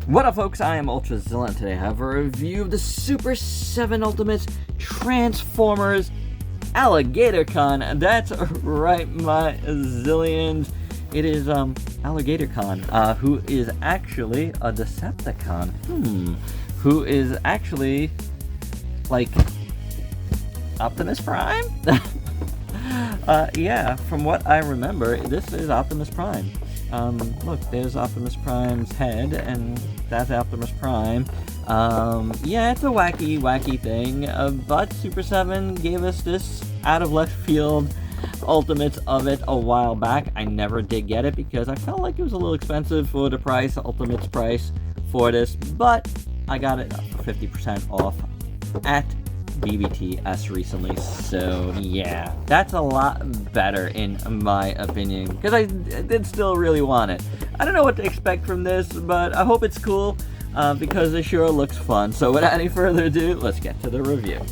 What up, folks? I am ultrazillatoys, and today I have a review of the Super7 Ultimates Transformers Alligaticon. That's right, my zillions. It is Alligaticon, who is actually a Decepticon. Who is actually like Optimus Prime? Yeah, from what I remember, this is Optimus Prime. Look, there's Optimus Prime's head, and that's Optimus Prime. Yeah, it's a wacky thing, but Super7 gave us this out of left field Ultimates of it a while back. I never did get it because I felt like it was a little expensive for the price, Ultimates price for this, but I got it for 50% off at BBTS recently, so yeah, that's a lot better in my opinion, because I did still really want it. I don't know what to expect from this, but I hope it's cool, because it sure looks fun. So without any further ado, let's get to the review.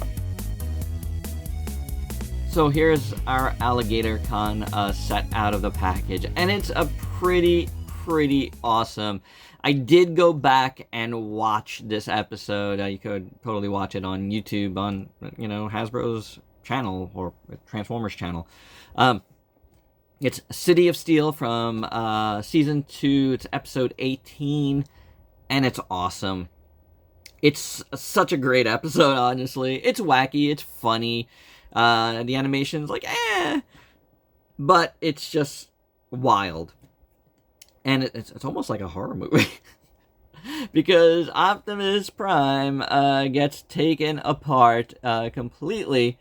So here's our Alligaticon set out of the package, and it's a pretty awesome. I did go back and watch this episode. You could totally watch it on YouTube on, Hasbro's channel or Transformers channel. It's City of Steel from season 2. It's episode 18, and it's awesome. It's such a great episode, honestly. It's wacky, it's funny. The animation's like, but it's just wild. And it's almost like a horror movie. Because Optimus Prime gets taken apart completely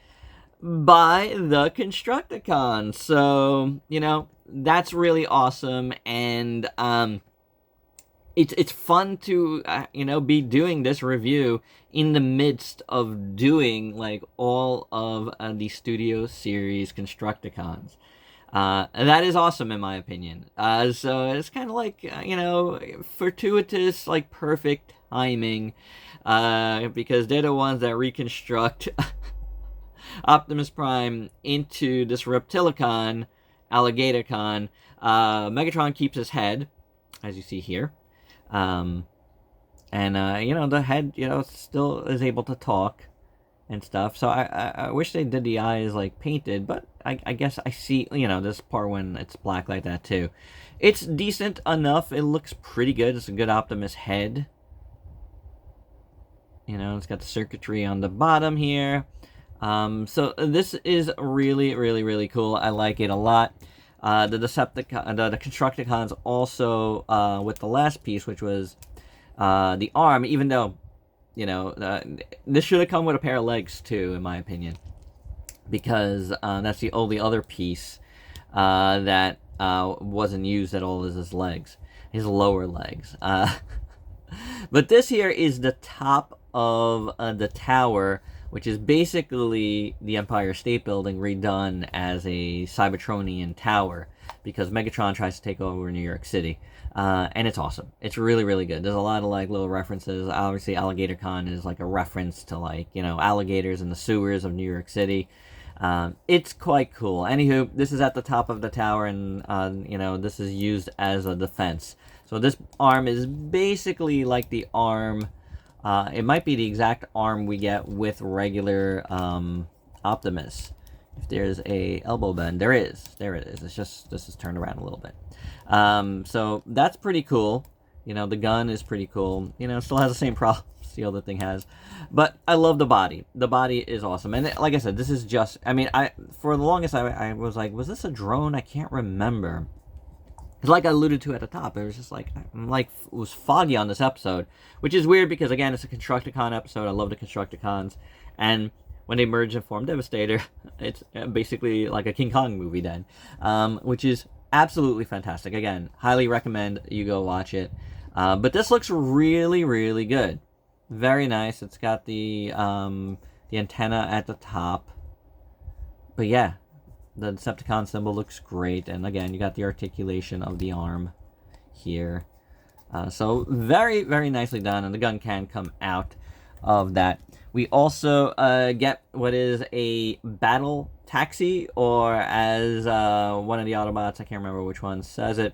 by the Constructicons. So, that's really awesome. And it's fun to, be doing this review in the midst of doing, like, all of the Studio Series Constructicons. And that is awesome in my opinion. So it's kind of like, fortuitous, like perfect timing, because they're the ones that reconstruct Optimus Prime into this Reptilicon, Alligaticon. Megatron keeps his head, as you see here. And, the head, still is able to talk and stuff. So I wish they did the eyes like painted, but I guess I see, this part when it's black like that too. It's decent enough. It looks pretty good. It's a good Optimus head. It's got the circuitry on the bottom here. So this is really cool. I like it a lot. The Decepticon, the Constructicons also, with the last piece, which was the arm, even though this should have come with a pair of legs too, in my opinion, because that's the only other piece that wasn't used at all, is his legs, his lower legs. But this here is the top of the tower, which is basically the Empire State Building redone as a Cybertronian tower, because Megatron tries to take over New York City. And it's awesome. It's really good. There's a lot of like little references. Obviously, Alligaticon is like a reference to like, alligators in the sewers of New York City. It's quite cool. Anywho, this is at the top of the tower, and this is used as a defense. So this arm is basically like the arm. It might be the exact arm we get with regular Optimus. If there's a elbow bend, there it is. It's just, this is turned around a little bit. So that's pretty cool. The gun is pretty cool. It still has the same problems the other thing has, but I love the body. The body is awesome. And like I said, this is just, for the longest I was like, was this a drone? I can't remember. Because like I alluded to at the top, it was just like, it was foggy on this episode, which is weird because, again, it's a Constructicon episode. I love the Constructicons. And when they merge and form Devastator, it's basically like a King Kong movie then, which is absolutely fantastic. Again, highly recommend you go watch it. But this looks really good. Very nice. It's got the antenna at the top. But yeah, the Decepticon symbol looks great. And again, you got the articulation of the arm here. So very nicely done. And the gun can come out of that. We also get what is a battle taxi, or as one of the Autobots, I can't remember which one says it,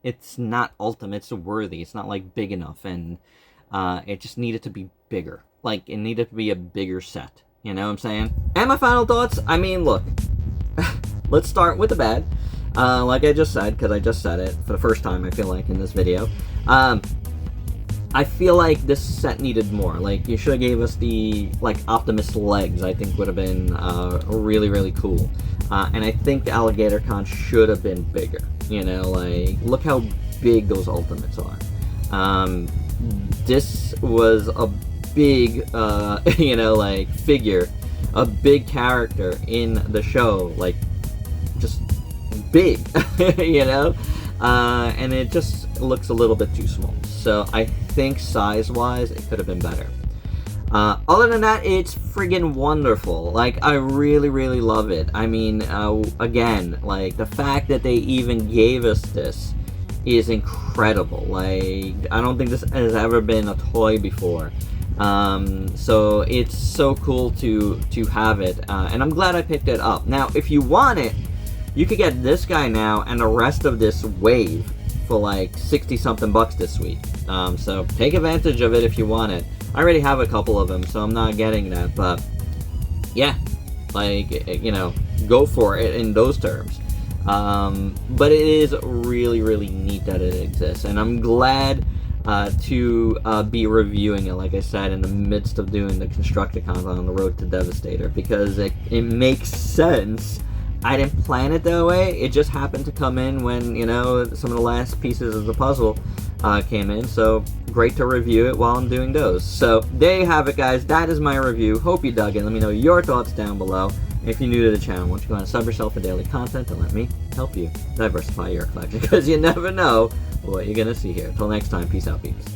it's not Ultimates worthy. It's not like big enough, and it just needed to be bigger. Like, it needed to be a bigger set. You know what I'm saying? And my final thoughts, I mean, look, let's start with the bad. Like I just said, because I just said it for the first time, I feel like, in this video. I feel like this set needed more. Like, you should have gave us the, like, Optimus legs. I think would have been really, really cool. And I think the Alligaticon should have been bigger. You know, like, look how big those Ultimates are. This was a big, you know, like, figure. A big character in the show. Like, just big, you know? And it just looks a little bit too small. So I think size-wise, it could have been better. Other than that, it's friggin' wonderful. Like, I really, really love it. I mean, again, like, the fact that they even gave us this is incredible. Like, I don't think this has ever been a toy before. So it's so cool to have it. And I'm glad I picked it up. Now, if you want it, you could get this guy now and the rest of this wave for like 60-something bucks this week. So take advantage of it if you want it. I already have a couple of them, so I'm not getting that, but yeah, like, you know, go for it in those terms. But it is really, really neat that it exists, and I'm glad to be reviewing it, like I said, in the midst of doing the Constructicons on the road to Devastator, because it makes sense. I didn't plan it that way. It just happened to come in when, you know, some of the last pieces of the puzzle came in. So great to review it while I'm doing those. So there you have it, guys. That is my review. Hope you dug it. Let me know your thoughts down below. And if you're new to the channel, why don't you go ahead and sub yourself for daily content and let me help you diversify your collection, because you never know what you're going to see here. Until next time, peace out, peeps.